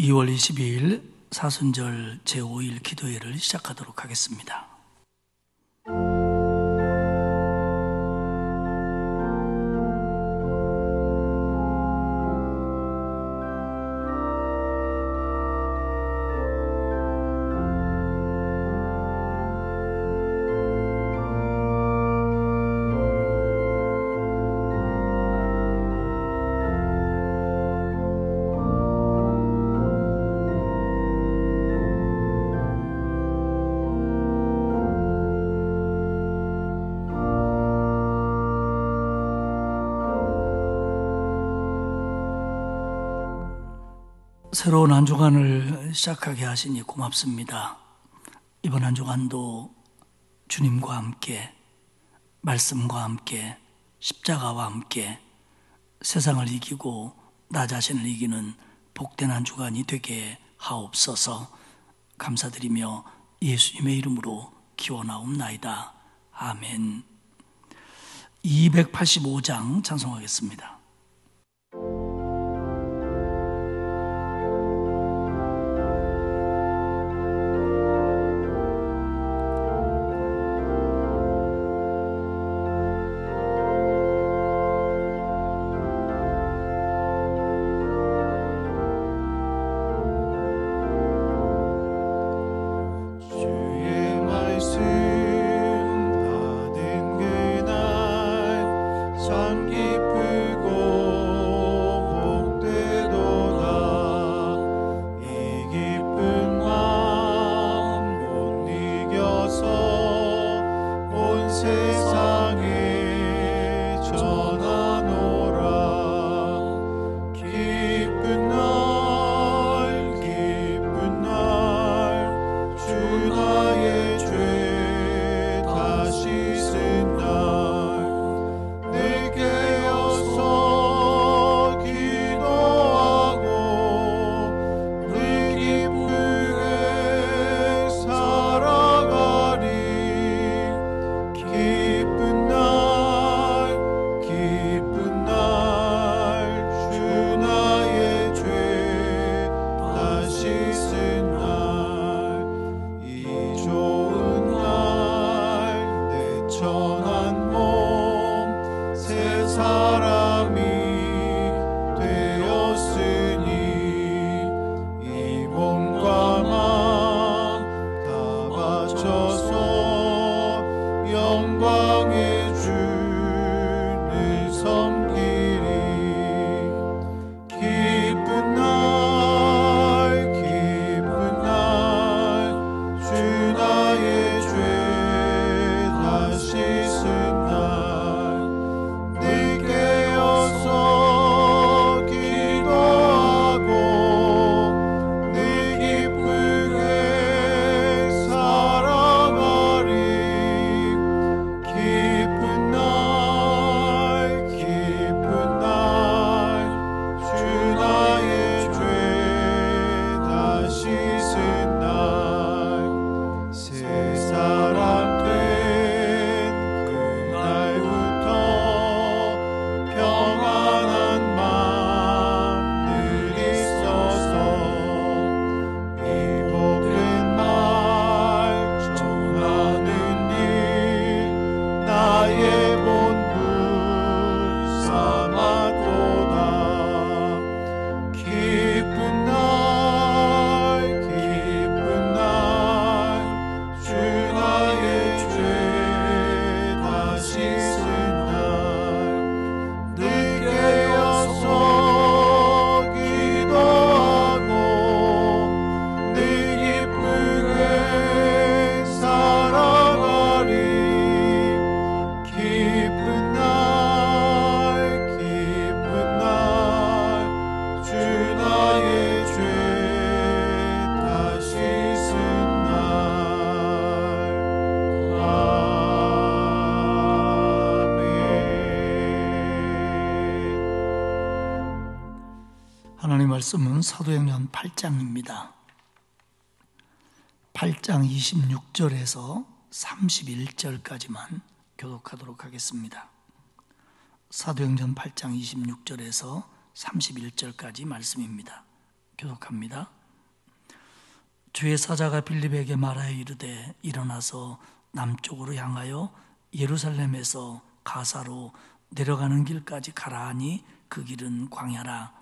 2월 22일 사순절 제5일 기도회를 시작하도록 하겠습니다. 새로운 한 주간을 시작하게 하시니 고맙습니다. 이번 한 주간도 주님과 함께, 말씀과 함께, 십자가와 함께 세상을 이기고 나 자신을 이기는 복된 한 주간이 되게 하옵소서. 감사드리며 예수님의 이름으로 기원하옵나이다. 아멘. 285장 찬송하겠습니다. 하나님 말씀은 사도행전 8장입니다. 8장 26절에서 31절까지만 교독하도록 하겠습니다. 사도행전 8장 26절에서 31절까지 말씀입니다. 교독합니다. 주의 사자가 빌립에게 말하여 이르되 일어나서 남쪽으로 향하여 예루살렘에서 가사로 내려가는 길까지 가라 하니 그 길은 광야라.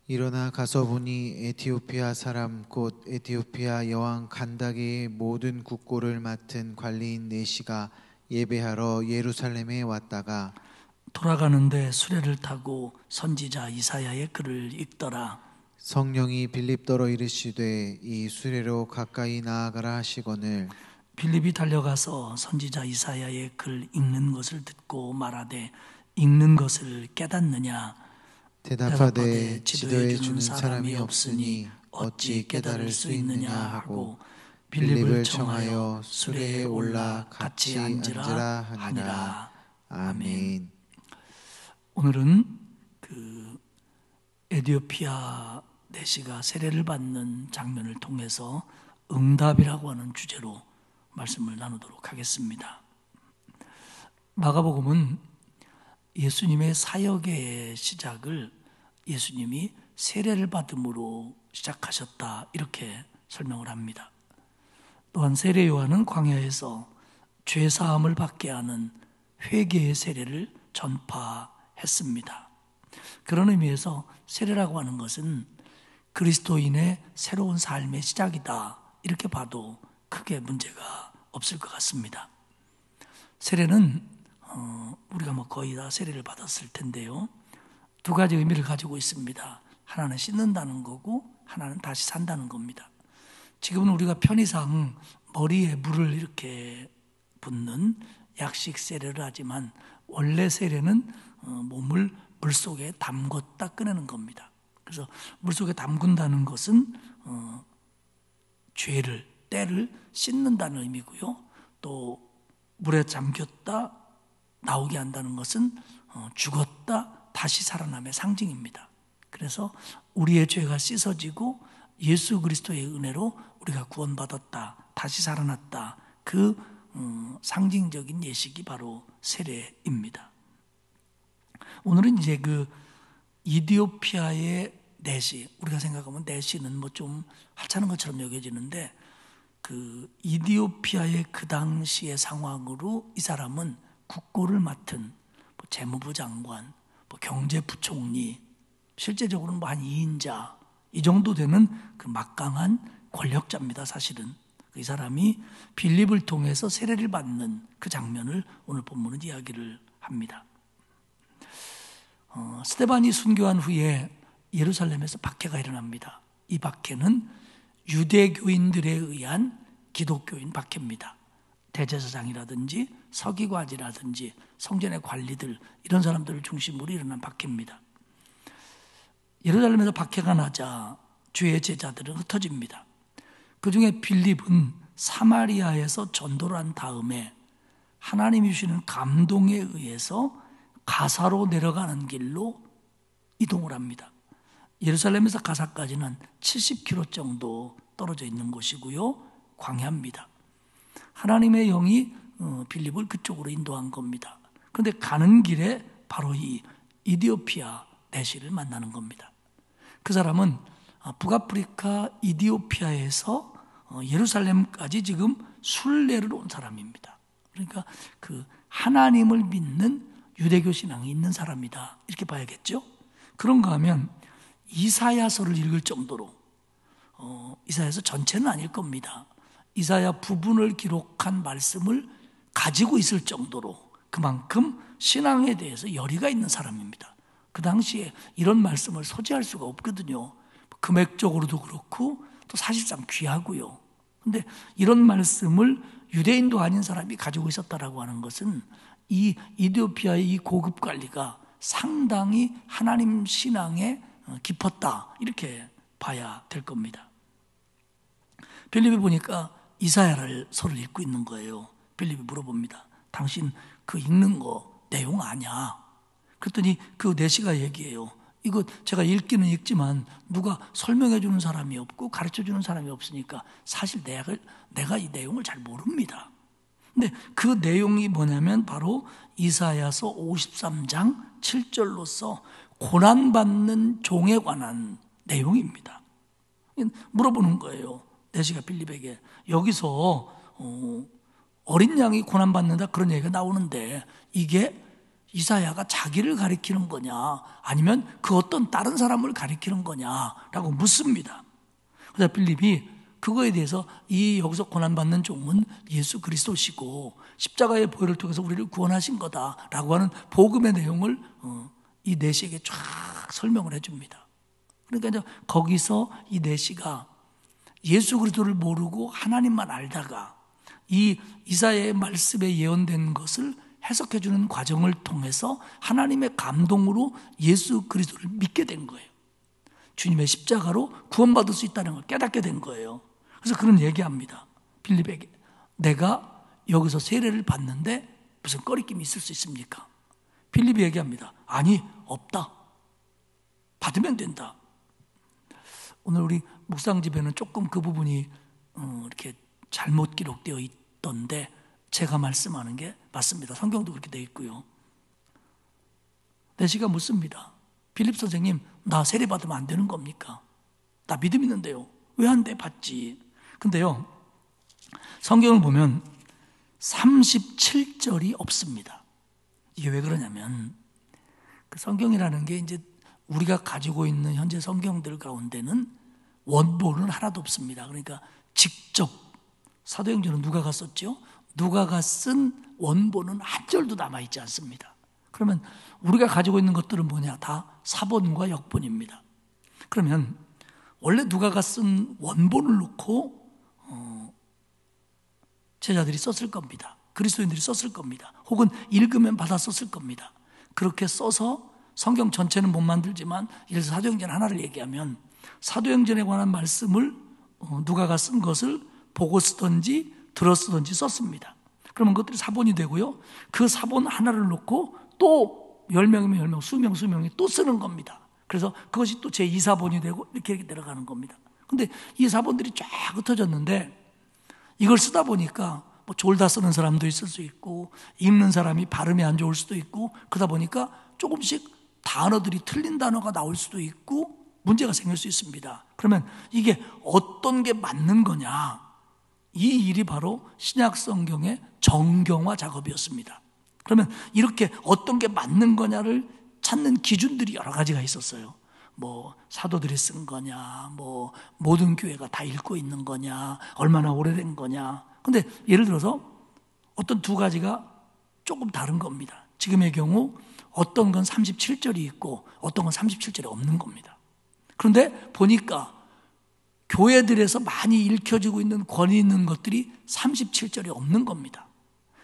일어나 가서 보니 에티오피아 사람 곧 에티오피아 여왕 간다게의 모든 국고를 맡은 관리인 네시가 예배하러 예루살렘에 왔다가 돌아가는데 수레를 타고 선지자 이사야의 글을 읽더라. 성령이 빌립더러 이르시되 이 수레로 가까이 나아가라 하시거늘 빌립이 달려가서 선지자 이사야의 글 읽는 것을 듣고 말하되 읽는 것을 깨닫느냐. 대답하되 지도해 주는 사람이 없으니 어찌 깨달을 수 있느냐 하고 빌립을 청하여 수레에 올라 같이 앉으라 하니라. 아멘. 오늘은 에티오피아 네시가 세례를 받는 장면을 통해서 응답이라고 하는 주제로 말씀을 나누도록 하겠습니다. 마가복음은 예수님의 사역의 시작을 예수님이 세례를 받음으로 시작하셨다 이렇게 설명을 합니다. 또한 세례 요한은 광야에서 죄 사함을 받게 하는 회개의 세례를 전파했습니다. 그런 의미에서 세례라고 하는 것은 그리스도인의 새로운 삶의 시작이다 이렇게 봐도 크게 문제가 없을 것 같습니다. 세례는 우리가 거의 다 세례를 받았을 텐데요, 두 가지 의미를 가지고 있습니다. 하나는 씻는다는 거고 하나는 다시 산다는 겁니다. 지금은 우리가 편의상 머리에 물을 이렇게 붓는 약식 세례를 하지만 원래 세례는 몸을 물속에 담궜다 꺼내는 겁니다. 그래서 물속에 담근다는 것은 죄를, 때를 씻는다는 의미고요, 또 물에 잠겼다 나오게 한다는 것은 죽었다 다시 살아남의 상징입니다. 그래서 우리의 죄가 씻어지고 예수 그리스도의 은혜로 우리가 구원받았다, 다시 살아났다, 그 상징적인 예식이 바로 세례입니다. 오늘은 이제 그 이디오피아의 네시, 우리가 생각하면 네시는 좀 하찮은 것처럼 여겨지는데 그 이디오피아의 그 당시의 상황으로 이 사람은 국고를 맡은 재무부 장관, 경제부총리, 실제적으로는 한 2인자 이 정도 되는 그 막강한 권력자입니다. 사실은 이 사람이 빌립을 통해서 세례를 받는 그 장면을 오늘 본문은 이야기를 합니다. 스데반이 순교한 후에 예루살렘에서 박해가 일어납니다. 이 박해는 유대교인들에 의한 기독교인 박해입니다. 대제사장이라든지 서기관이라든지 성전의 관리들, 이런 사람들을 중심으로 일어난 박해입니다. 예루살렘에서 박해가 나자 주의 제자들은 흩어집니다. 그 중에 빌립은 사마리아에서 전도를 한 다음에 하나님이 주시는 감동에 의해서 가사로 내려가는 길로 이동을 합니다. 예루살렘에서 가사까지는 70km 정도 떨어져 있는 곳이고요, 광야입니다. 하나님의 영이 빌립을 그쪽으로 인도한 겁니다. 그런데 가는 길에 바로 이 이디오피아 네시를 만나는 겁니다. 그 사람은 북아프리카 이디오피아에서 예루살렘까지 지금 순례를 온 사람입니다. 그러니까 그 하나님을 믿는 유대교 신앙이 있는 사람이다 이렇게 봐야겠죠. 그런가 하면 이사야서를 읽을 정도로, 이사야서 전체는 아닐 겁니다. 이사야 부분을 기록한 말씀을 가지고 있을 정도로 그만큼 신앙에 대해서 열의가 있는 사람입니다. 그 당시에 이런 말씀을 소지할 수가 없거든요. 금액적으로도 그렇고 또 사실상 귀하고요. 그런데 이런 말씀을 유대인도 아닌 사람이 가지고 있었다라고 하는 것은 이 이디오피아의 이 고급 관리가 상당히 하나님 신앙에 깊었다 이렇게 봐야 될 겁니다. 빌립이 보니까 이사야서를 읽고 있는 거예요. 빌립이 물어봅니다. 당신 그 읽는 거 내용 아냐? 그랬더니 그 네시가 얘기해요. 이거 제가 읽기는 읽지만 누가 설명해 주는 사람이 없고 가르쳐 주는 사람이 없으니까 사실 내가 이 내용을 잘 모릅니다. 근데 그 내용이 뭐냐면 바로 이사야서 53장 7절로서 고난받는 종에 관한 내용입니다. 물어보는 거예요. 내시가 빌립에게. 여기서 어린 양이 고난받는다 그런 얘기가 나오는데 이게 이사야가 자기를 가리키는 거냐 아니면 그 어떤 다른 사람을 가리키는 거냐라고 묻습니다. 그래서 빌립이 그거에 대해서 이 여기서 고난받는 종은 예수 그리스도시고 십자가의 보혈을 통해서 우리를 구원하신 거다라고 하는 복음의 내용을 이 내시에게 쫙 설명을 해줍니다. 그러니까 이제 거기서 이 내시가 예수 그리스도를 모르고 하나님만 알다가 이 이사야의 말씀에 예언된 것을 해석해주는 과정을 통해서 하나님의 감동으로 예수 그리스도를 믿게 된 거예요. 주님의 십자가로 구원받을 수 있다는 걸 깨닫게 된 거예요. 그래서 그런 얘기합니다. 빌립에게. 내가 여기서 세례를 받는데 무슨 꺼리낌이 있을 수 있습니까? 빌립이 얘기합니다. 아니, 없다. 받으면 된다. 오늘 우리 묵상집에는 조금 그 부분이 이렇게 잘못 기록되어 있던데 제가 말씀하는 게 맞습니다. 성경도 그렇게 되어 있고요. 내시가 묻습니다. 빌립 선생님, 나 세례 받으면 안 되는 겁니까? 나 믿음 있는데요. 왜 안 돼? 받지. 근데요, 성경을 보면 37절이 없습니다. 이게 왜 그러냐면 그 성경이라는 게 이제 우리가 가지고 있는 현재 성경들 가운데는 원본은 하나도 없습니다. 그러니까 직접 사도행전은 누가가 썼죠? 누가가 쓴 원본은 한 절도 남아있지 않습니다. 그러면 우리가 가지고 있는 것들은 뭐냐? 다 사본과 역본입니다. 그러면 원래 누가가 쓴 원본을 놓고 제자들이 썼을 겁니다. 그리스도인들이 썼을 겁니다. 혹은 읽으면 받아 썼을 겁니다. 그렇게 써서 성경 전체는 못 만들지만 예를 들어서 사도행전 하나를 얘기하면 사도행전에 관한 말씀을 누가가 쓴 것을 보고 쓰든지 들어 쓰든지 썼습니다. 그러면 그것들이 사본이 되고요. 그 사본 하나를 놓고 또 10명이면 10명, 수명이 또 쓰는 겁니다. 그래서 그것이 또 제2사본이 되고 이렇게 내려가는 겁니다. 근데 이 사본들이 쫙 흩어졌는데 이걸 쓰다 보니까 뭐 졸다 쓰는 사람도 있을 수 있고 읽는 사람이 발음이 안 좋을 수도 있고 그러다 보니까 조금씩 단어들이 틀린 단어가 나올 수도 있고 문제가 생길 수 있습니다. 그러면 이게 어떤 게 맞는 거냐? 이 일이 바로 신약 성경의 정경화 작업이었습니다. 그러면 이렇게 어떤 게 맞는 거냐를 찾는 기준들이 여러 가지가 있었어요. 뭐 사도들이 쓴 거냐, 뭐 모든 교회가 다 읽고 있는 거냐, 얼마나 오래된 거냐. 근데 예를 들어서 어떤 두 가지가 조금 다른 겁니다. 지금의 경우 어떤 건 37절이 있고 어떤 건 37절이 없는 겁니다. 그런데 보니까 교회들에서 많이 읽혀지고 있는 권위 있는 것들이 37절이 없는 겁니다.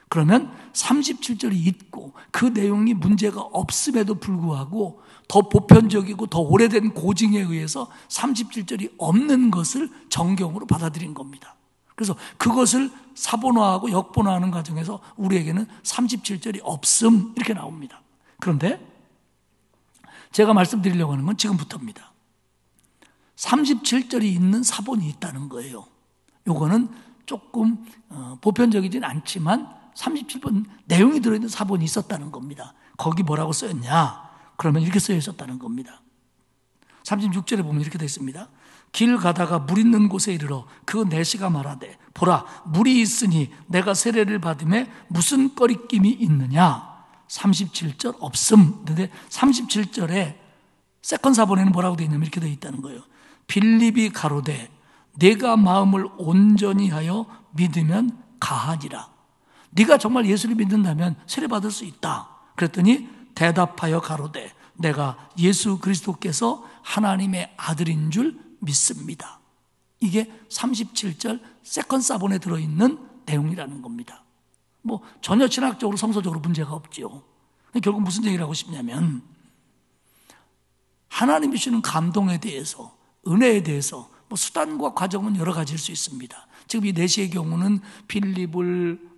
그러면 37절이 있고 그 내용이 문제가 없음에도 불구하고 더 보편적이고 더 오래된 고증에 의해서 37절이 없는 것을 정경으로 받아들인 겁니다. 그래서 그것을 사본화하고 역본화하는 과정에서 우리에게는 37절이 없음 이렇게 나옵니다. 그런데 제가 말씀드리려고 하는 건 지금부터입니다. 37절이 있는 사본이 있다는 거예요. 요거는 조금 보편적이진 않지만 37번 내용이 들어있는 사본이 있었다는 겁니다. 거기 뭐라고 쓰였냐? 그러면 이렇게 쓰여 있었다는 겁니다. 36절에 보면 이렇게 되어 있습니다. 길 가다가 물 있는 곳에 이르러 그 내시가 말하되 보라 물이 있으니 내가 세례를 받음에 무슨 꺼리낌이 있느냐? 37절 없음. 근데 37절에 세컨 사본에는 뭐라고 되어 있냐면 이렇게 되어 있다는 거예요. 빌립이 가로되 내가 마음을 온전히 하여 믿으면 가하니라. 네가 정말 예수를 믿는다면 세례받을 수 있다. 그랬더니 대답하여 가로되 내가 예수 그리스도께서 하나님의 아들인 줄 믿습니다. 이게 37절 세컨 사본에 들어있는 내용이라는 겁니다. 뭐 전혀 신학적으로 성서적으로 문제가 없죠. 결국 무슨 얘기를 하고 싶냐면 하나님이 주시는 감동에 대해서 은혜에 대해서 뭐 수단과 과정은 여러 가지일 수 있습니다. 지금 이 내시의 경우는 빌립을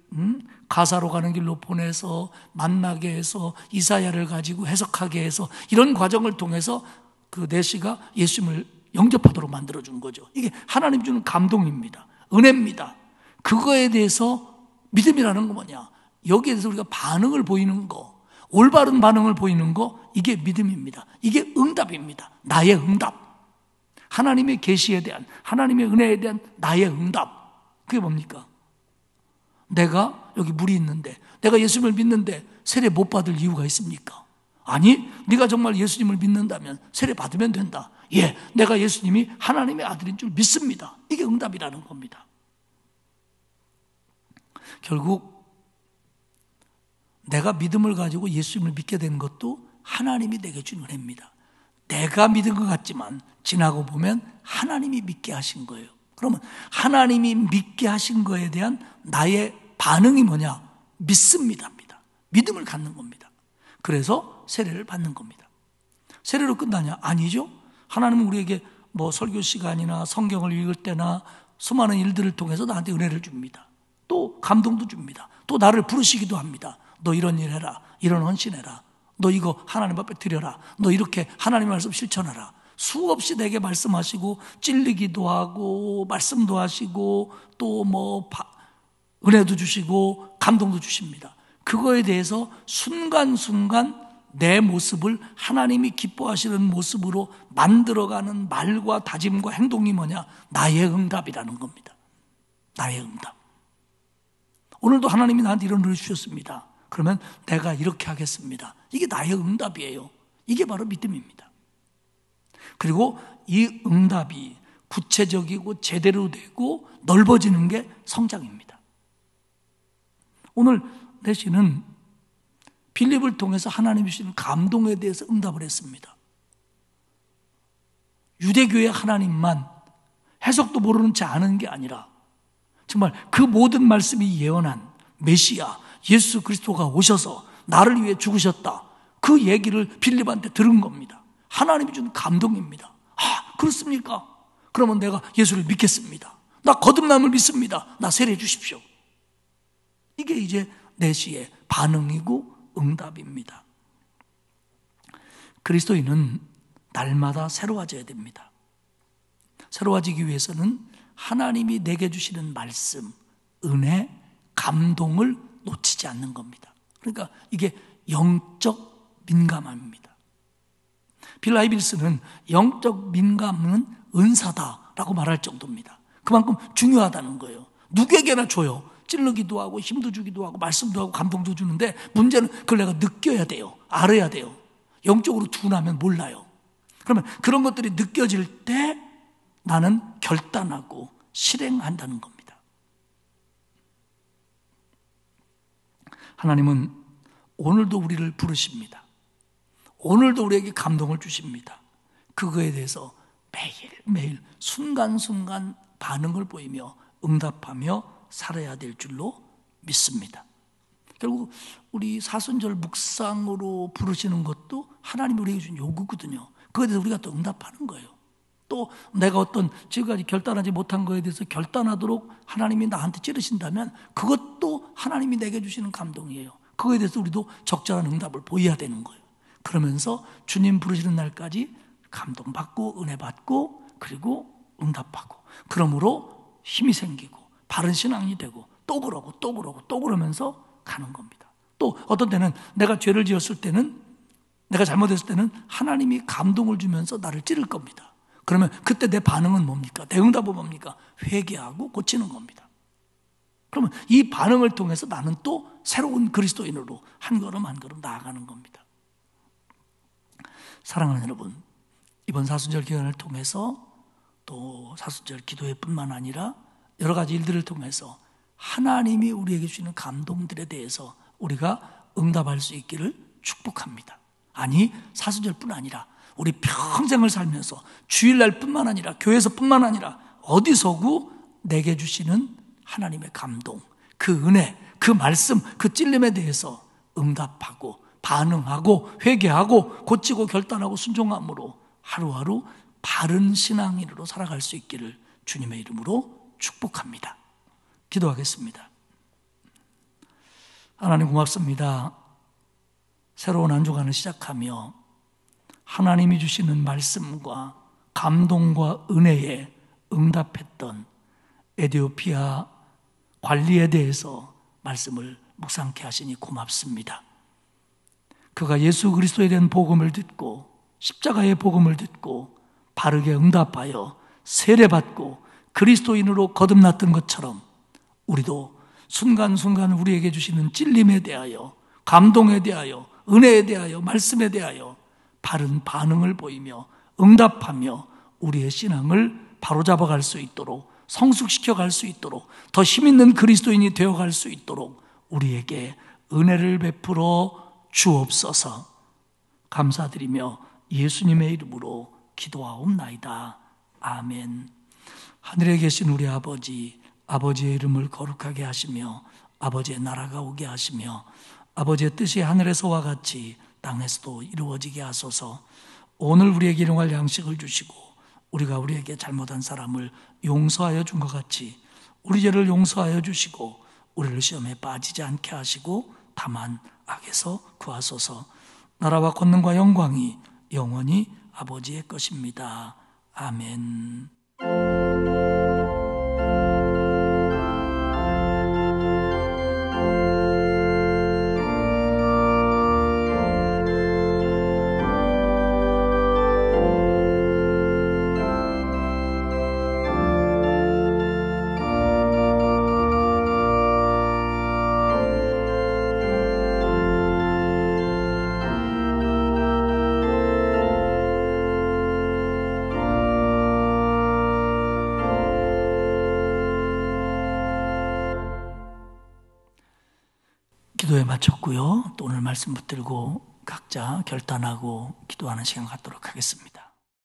가사로 가는 길로 보내서 만나게 해서 이사야를 가지고 해석하게 해서 이런 과정을 통해서 그 내시가 예수님을 영접하도록 만들어준 거죠. 이게 하나님 주는 감동입니다. 은혜입니다. 그거에 대해서 믿음이라는 거 뭐냐? 여기에 대해서 우리가 반응을 보이는 거, 올바른 반응을 보이는 거, 이게 믿음입니다. 이게 응답입니다. 나의 응답. 하나님의 계시에 대한, 하나님의 은혜에 대한 나의 응답. 그게 뭡니까? 내가 여기 물이 있는데, 내가 예수님을 믿는데 세례 못 받을 이유가 있습니까? 아니, 네가 정말 예수님을 믿는다면 세례 받으면 된다. 예, 내가 예수님이 하나님의 아들인 줄 믿습니다. 이게 응답이라는 겁니다. 결국 내가 믿음을 가지고 예수님을 믿게 된 것도 하나님이 내게 준 은혜입니다. 내가 믿은 것 같지만 지나고 보면 하나님이 믿게 하신 거예요. 그러면 하나님이 믿게 하신 거에 대한 나의 반응이 뭐냐? 믿습니다입니다. 믿음을 갖는 겁니다. 그래서 세례를 받는 겁니다. 세례로 끝나냐? 아니죠. 하나님은 우리에게 뭐 설교 시간이나 성경을 읽을 때나 수많은 일들을 통해서 나한테 은혜를 줍니다. 또 감동도 줍니다. 또 나를 부르시기도 합니다. 너 이런 일 해라. 이런 헌신해라. 너 이거 하나님 앞에 드려라. 너 이렇게 하나님 말씀 실천하라. 수없이 내게 말씀하시고 찔리기도 하고 말씀도 하시고 또 뭐 은혜도 주시고 감동도 주십니다. 그거에 대해서 순간순간 내 모습을 하나님이 기뻐하시는 모습으로 만들어가는 말과 다짐과 행동이 뭐냐? 나의 응답이라는 겁니다. 나의 응답. 오늘도 하나님이 나한테 이런 은혜를 주셨습니다. 그러면 내가 이렇게 하겠습니다. 이게 나의 응답이에요. 이게 바로 믿음입니다. 그리고 이 응답이 구체적이고 제대로 되고 넓어지는 게 성장입니다. 오늘 내시는 빌립을 통해서 하나님이 주시는 감동에 대해서 응답을 했습니다. 유대교의 하나님만 해석도 모르는 채 아는 게 아니라 정말 그 모든 말씀이 예언한 메시아 예수 그리스도가 오셔서 나를 위해 죽으셨다. 그 얘기를 빌립한테 들은 겁니다. 하나님이 준 감동입니다. 아, 그렇습니까? 그러면 내가 예수를 믿겠습니다. 나 거듭남을 믿습니다. 나 세례해 주십시오. 이게 이제 내시의 반응이고 응답입니다. 그리스도인은 날마다 새로워져야 됩니다. 새로워지기 위해서는 하나님이 내게 주시는 말씀, 은혜, 감동을 놓치지 않는 겁니다. 그러니까 이게 영적 민감함입니다. 빌 하이빌스는 영적 민감은 은사다라고 말할 정도입니다. 그만큼 중요하다는 거예요. 누구에게나 줘요. 찔르기도 하고 힘도 주기도 하고 말씀도 하고 감동도 주는데 문제는 그걸 내가 느껴야 돼요. 알아야 돼요. 영적으로 둔하면 몰라요. 그러면 그런 것들이 느껴질 때 나는 결단하고 실행한다는 겁니다. 하나님은 오늘도 우리를 부르십니다. 오늘도 우리에게 감동을 주십니다. 그거에 대해서 매일매일 순간순간 반응을 보이며 응답하며 살아야 될 줄로 믿습니다. 결국 우리 사순절 묵상으로 부르시는 것도 하나님이 우리에게 준 요구거든요. 그거에 대해서 우리가 또 응답하는 거예요. 또 내가 어떤 지금까지 결단하지 못한 거에 대해서 결단하도록 하나님이 나한테 찌르신다면 그것도 하나님이 내게 주시는 감동이에요. 그거에 대해서 우리도 적절한 응답을 보여야 되는 거예요. 그러면서 주님 부르시는 날까지 감동받고 은혜받고 그리고 응답하고 그러므로 힘이 생기고 바른 신앙이 되고 또 그러고 또 그러고 또 그러면서 가는 겁니다. 또 어떤 때는 내가 죄를 지었을 때는 내가 잘못했을 때는 하나님이 감동을 주면서 나를 찌를 겁니다. 그러면 그때 내 반응은 뭡니까? 내 응답은 뭡니까? 회개하고 고치는 겁니다. 그러면 이 반응을 통해서 나는 또 새로운 그리스도인으로 한 걸음 한 걸음 나아가는 겁니다. 사랑하는 여러분, 이번 사순절 기간을 통해서 또 사순절 기도회 뿐만 아니라 여러 가지 일들을 통해서 하나님이 우리에게 주시는 감동들에 대해서 우리가 응답할 수 있기를 축복합니다. 아니, 사순절뿐 아니라 우리 평생을 살면서 주일날 뿐만 아니라 교회에서 뿐만 아니라 어디서고 내게 주시는 하나님의 감동, 그 은혜, 그 말씀, 그 찔림에 대해서 응답하고 반응하고 회개하고 고치고 결단하고 순종함으로 하루하루 바른 신앙인으로 살아갈 수 있기를 주님의 이름으로 축복합니다. 기도하겠습니다. 하나님 고맙습니다. 새로운 한 주간을 시작하며 하나님이 주시는 말씀과 감동과 은혜에 응답했던 에티오피아 관리에 대해서 말씀을 묵상케 하시니 고맙습니다. 그가 예수 그리스도에 대한 복음을 듣고 십자가의 복음을 듣고 바르게 응답하여 세례받고 그리스도인으로 거듭났던 것처럼 우리도 순간순간 우리에게 주시는 찔림에 대하여, 감동에 대하여, 은혜에 대하여, 말씀에 대하여 바른 반응을 보이며 응답하며 우리의 신앙을 바로잡아갈 수 있도록, 성숙시켜갈 수 있도록, 더 힘있는 그리스도인이 되어갈 수 있도록 우리에게 은혜를 베풀어 주옵소서. 감사드리며 예수님의 이름으로 기도하옵나이다. 아멘. 하늘에 계신 우리 아버지, 아버지의 이름을 거룩하게 하시며 아버지의 나라가 오게 하시며 아버지의 뜻이 하늘에서와 같이 땅에서도 이루어지게 하소서. 오늘 우리에게 일용할 양식을 주시고 우리가 우리에게 잘못한 사람을 용서하여 준 것 같이 우리 죄를 용서하여 주시고 우리를 시험에 빠지지 않게 하시고 다만 악에서 구하소서. 나라와 권능과 영광이 영원히 아버지의 것입니다. 아멘. 기도에 마쳤고요. 또 오늘 말씀 붙들고 각자 결단하고 기도하는 시간 갖도록 하겠습니다.